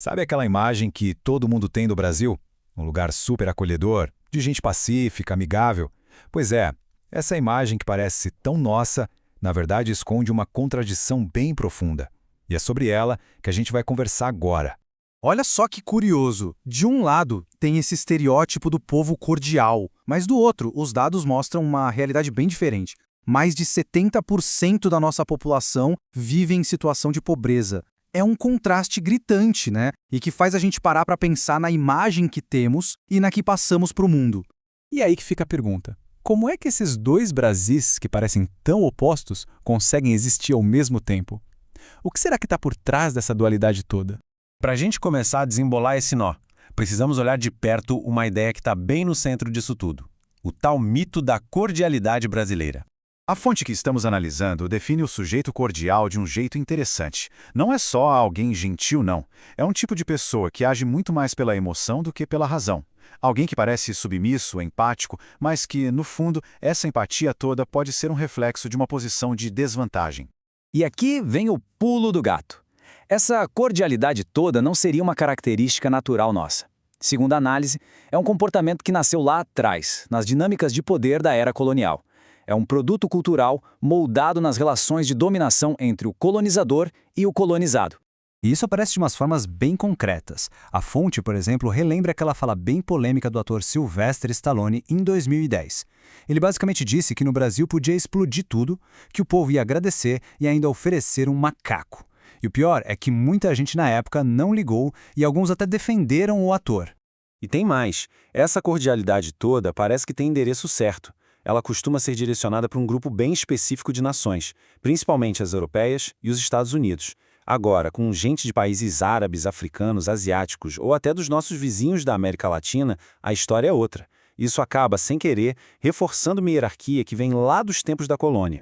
Sabe aquela imagem que todo mundo tem do Brasil? Um lugar super acolhedor, de gente pacífica, amigável? Pois é, essa imagem que parece tão nossa, na verdade esconde uma contradição bem profunda. E é sobre ela que a gente vai conversar agora. Olha só que curioso. De um lado, tem esse estereótipo do povo cordial, mas do outro, os dados mostram uma realidade bem diferente. Mais de 70% da nossa população vive em situação de pobreza. É um contraste gritante, né? E que faz a gente parar para pensar na imagem que temos e na que passamos para o mundo. E aí que fica a pergunta: como é que esses dois Brasis, que parecem tão opostos, conseguem existir ao mesmo tempo? O que será que está por trás dessa dualidade toda? Para a gente começar a desembolar esse nó, precisamos olhar de perto uma ideia que está bem no centro disso tudo: o tal mito da cordialidade brasileira. A fonte que estamos analisando define o sujeito cordial de um jeito interessante. Não é só alguém gentil, não. É um tipo de pessoa que age muito mais pela emoção do que pela razão. Alguém que parece submisso, empático, mas que, no fundo, essa empatia toda pode ser um reflexo de uma posição de desvantagem. E aqui vem o pulo do gato. Essa cordialidade toda não seria uma característica natural nossa. Segundo a análise, é um comportamento que nasceu lá atrás, nas dinâmicas de poder da era colonial. É um produto cultural moldado nas relações de dominação entre o colonizador e o colonizado. E isso aparece de umas formas bem concretas. A fonte, por exemplo, relembra aquela fala bem polêmica do ator Sylvester Stallone em 2010. Ele basicamente disse que no Brasil podia explodir tudo, que o povo ia agradecer e ainda oferecer um macaco. E o pior é que muita gente na época não ligou e alguns até defenderam o ator. E tem mais: essa cordialidade toda parece que tem endereço certo. Ela costuma ser direcionada para um grupo bem específico de nações, principalmente as europeias e os Estados Unidos. Agora, com gente de países árabes, africanos, asiáticos ou até dos nossos vizinhos da América Latina, a história é outra. Isso acaba, sem querer, reforçando uma hierarquia que vem lá dos tempos da colônia.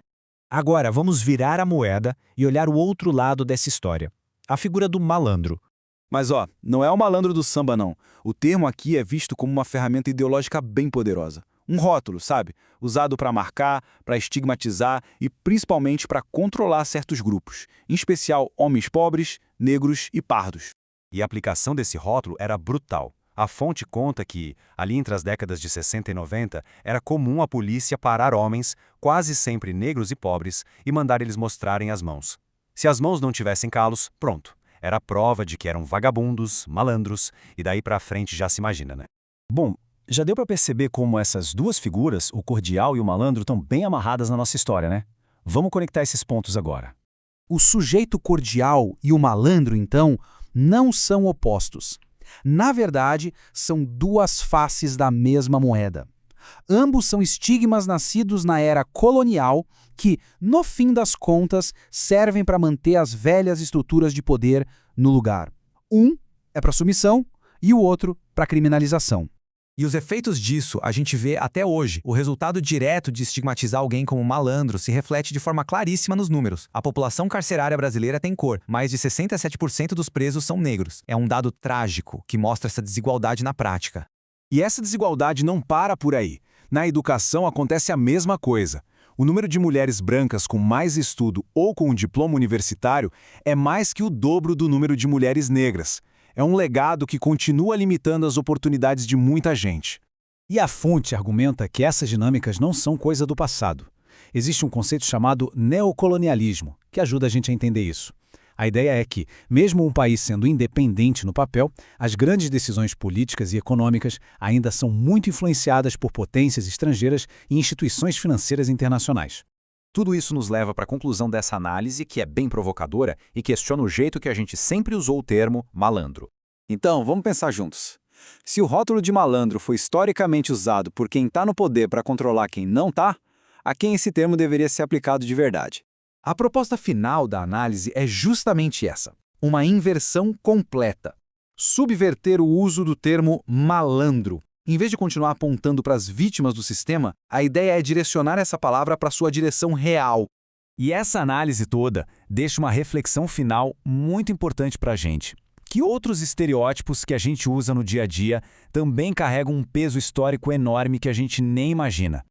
Agora, vamos virar a moeda e olhar o outro lado dessa história. A figura do malandro. Mas não é o malandro do samba não. O termo aqui é visto como uma ferramenta ideológica bem poderosa. Um rótulo, sabe? Usado para marcar, para estigmatizar e principalmente para controlar certos grupos, em especial homens pobres, negros e pardos. E a aplicação desse rótulo era brutal. A fonte conta que, ali entre as décadas de 60 e 90, era comum a polícia parar homens, quase sempre negros e pobres, e mandar eles mostrarem as mãos. Se as mãos não tivessem calos, pronto. Era prova de que eram vagabundos, malandros, e daí pra frente já se imagina, né? Bom, já deu para perceber como essas duas figuras, o cordial e o malandro, estão bem amarradas na nossa história, né? Vamos conectar esses pontos agora. O sujeito cordial e o malandro, então, não são opostos. Na verdade, são duas faces da mesma moeda. Ambos são estigmas nascidos na era colonial que, no fim das contas, servem para manter as velhas estruturas de poder no lugar. Um é para submissão e o outro para criminalização. E os efeitos disso a gente vê até hoje. O resultado direto de estigmatizar alguém como malandro se reflete de forma claríssima nos números. A população carcerária brasileira tem cor. Mais de 67% dos presos são negros. É um dado trágico que mostra essa desigualdade na prática. E essa desigualdade não para por aí. Na educação acontece a mesma coisa. O número de mulheres brancas com mais estudo ou com um diploma universitário é mais que o dobro do número de mulheres negras. É um legado que continua limitando as oportunidades de muita gente. E a fonte argumenta que essas dinâmicas não são coisa do passado. Existe um conceito chamado neocolonialismo, que ajuda a gente a entender isso. A ideia é que, mesmo um país sendo independente no papel, as grandes decisões políticas e econômicas ainda são muito influenciadas por potências estrangeiras e instituições financeiras internacionais. Tudo isso nos leva para a conclusão dessa análise, que é bem provocadora e questiona o jeito que a gente sempre usou o termo malandro. Então, vamos pensar juntos. Se o rótulo de malandro foi historicamente usado por quem está no poder para controlar quem não está, a quem esse termo deveria ser aplicado de verdade? A proposta final da análise é justamente essa: uma inversão completa. Subverter o uso do termo malandro. Em vez de continuar apontando para as vítimas do sistema, a ideia é direcionar essa palavra para sua direção real. E essa análise toda deixa uma reflexão final muito importante para a gente. Que outros estereótipos que a gente usa no dia a dia também carregam um peso histórico enorme que a gente nem imagina.